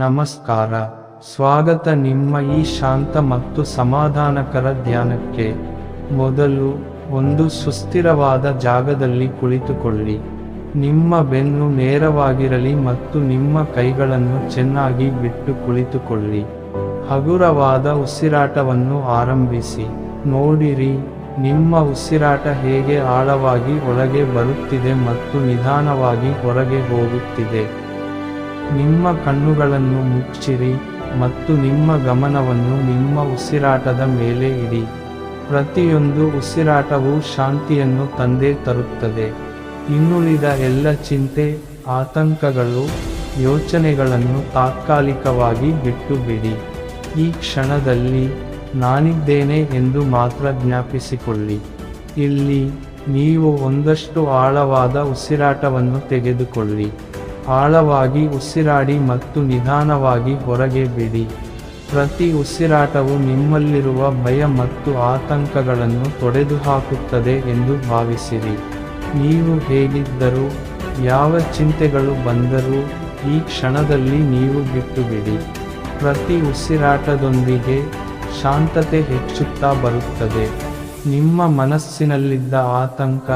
ನಮಸ್ಕಾರ, ಸ್ವಾಗತ ನಿಮ್ಮ ಈ ಶಾಂತ ಮತ್ತು ಸಮಾಧಾನಕರ ಧ್ಯಾನಕ್ಕೆ. ಮೊದಲು, ಒಂದು ಸುಸ್ಥಿರವಾದ ಜಾಗದಲ್ಲಿ ಕುಳಿತುಕೊಳ್ಳಿ. ನಿಮ್ಮ ಬೆನ್ನು ನೇರವಾಗಿರಲಿ ಮತ್ತು ನಿಮ್ಮ ಕೈಗಳನ್ನು ಚೆನ್ನಾಗಿ ಬಿಟ್ಟು ಕುಳಿತುಕೊಳ್ಳಿ. ಹಗುರವಾದ ಉಸಿರಾಟವನ್ನು ಆರಂಭಿಸಿ. ನೋಡಿರಿ, ನಿಮ್ಮ ಉಸಿರಾಟ ಹೇಗೆ ಆಳವಾಗಿ ಒಳಗೆ ಬರುತ್ತಿದೆ ಮತ್ತು ನಿಧಾನವಾಗಿ ಹೊರಗೆ ಹೋಗುತ್ತಿದೆ. ನಿಮ್ಮ ಕಣ್ಣುಗಳನ್ನು ಮುಚ್ಚಿರಿ ಮತ್ತು ನಿಮ್ಮ ಗಮನವನ್ನು ನಿಮ್ಮ ಉಸಿರಾಟದ ಮೇಲೆ ಇಡಿ. ಪ್ರತಿಯೊಂದು ಉಸಿರಾಟವೂ ಶಾಂತಿಯನ್ನು ತಂದೆ ತರುತ್ತದೆ. ಇನ್ನುಳಿದ ಎಲ್ಲ ಚಿಂತೆ, ಆತಂಕಗಳು, ಯೋಚನೆಗಳನ್ನು ತಾತ್ಕಾಲಿಕವಾಗಿ ಬಿಟ್ಟು ಬಿಡಿ. ಈ ಕ್ಷಣದಲ್ಲಿ ನಾನಿದ್ದೇನೆ ಎಂದು ಮಾತ್ರ ಜ್ಞಾಪಿಸಿಕೊಳ್ಳಿ. ಇಲ್ಲಿ ನೀವು ಒಂದಷ್ಟು ಆಳವಾದ ಉಸಿರಾಟವನ್ನು ತೆಗೆದುಕೊಳ್ಳಿ. ಆಳವಾಗಿ ಉಸಿರಾಡಿ ಮತ್ತು ನಿಧಾನವಾಗಿ ಹೊರಗೆ ಬಿಡಿ. ಪ್ರತಿ ಉಸಿರಾಟವು ನಿಮ್ಮಲ್ಲಿರುವ ಭಯ ಮತ್ತು ಆತಂಕಗಳನ್ನು ತೊಡೆದುಹಾಕುತ್ತದೆ ಎಂದು ಭಾವಿಸಿರಿ. ನೀವು ಹೇಗಿದ್ದರೂ, ಯಾವ ಚಿಂತೆಗಳು ಬಂದರೂ, ಈ ಕ್ಷಣದಲ್ಲಿ ನೀವು ಬಿಟ್ಟುಬಿಡಿ. ಪ್ರತಿ ಉಸಿರಾಟದೊಂದಿಗೆ ಶಾಂತತೆ ಹೆಚ್ಚುತ್ತಾ ಬರುತ್ತದೆ. ನಿಮ್ಮ ಮನಸ್ಸಿನಲ್ಲಿದ್ದ ಆತಂಕ,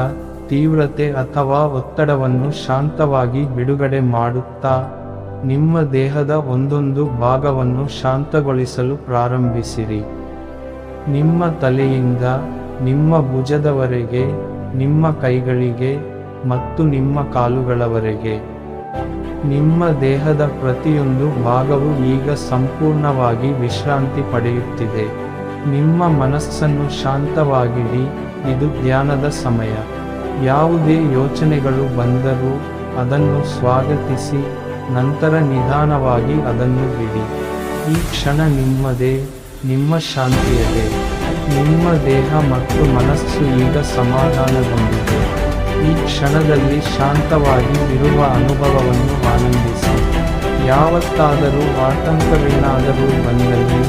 ತೀವ್ರತೆ ಅಥವಾ ಒತ್ತಡವನ್ನು ಶಾಂತವಾಗಿ ಬಿಡುಗಡೆ ಮಾಡುತ್ತಾ, ನಿಮ್ಮ ದೇಹದ ಒಂದೊಂದು ಭಾಗವನ್ನು ಶಾಂತಗೊಳಿಸಲು ಪ್ರಾರಂಭಿಸಿರಿ. ನಿಮ್ಮ ತಲೆಯಿಂದ ನಿಮ್ಮ ಭುಜದವರೆಗೆ, ನಿಮ್ಮ ಕೈಗಳಿಗೆ ಮತ್ತು ನಿಮ್ಮ ಕಾಲುಗಳವರೆಗೆ. ನಿಮ್ಮ ದೇಹದ ಪ್ರತಿಯೊಂದು ಭಾಗವು ಈಗ ಸಂಪೂರ್ಣವಾಗಿ ವಿಶ್ರಾಂತಿ ಪಡೆಯುತ್ತಿದೆ. ನಿಮ್ಮ ಮನಸ್ಸನ್ನು ಶಾಂತವಾಗಿಡಿ. ಇದು ಧ್ಯಾನದ ಸಮಯ. ಯಾವುದೇ ಯೋಚನೆಗಳು ಬಂದರೂ ಅದನ್ನು ಸ್ವಾಗತಿಸಿ, ನಂತರ ನಿಧಾನವಾಗಿ ಅದನ್ನು ಬಿಡಿ. ಈ ಕ್ಷಣ ನಿಮ್ಮದೇ, ನಿಮ್ಮ ಶಾಂತಿಯದೇ. ನಿಮ್ಮ ದೇಹ ಮತ್ತು ಮನಸ್ಸು ಈಗ ಸಮಾಧಾನಗೊಂಡಿದೆ. ಈ ಕ್ಷಣದಲ್ಲಿ ಶಾಂತವಾಗಿ ಇರುವ ಅನುಭವವನ್ನು ಆನಂದಿಸಿ. ಯಾವತ್ತಾದರೂ ಆತಂಕವೇನಾದರೂ ಬಂದಲ್ಲಿ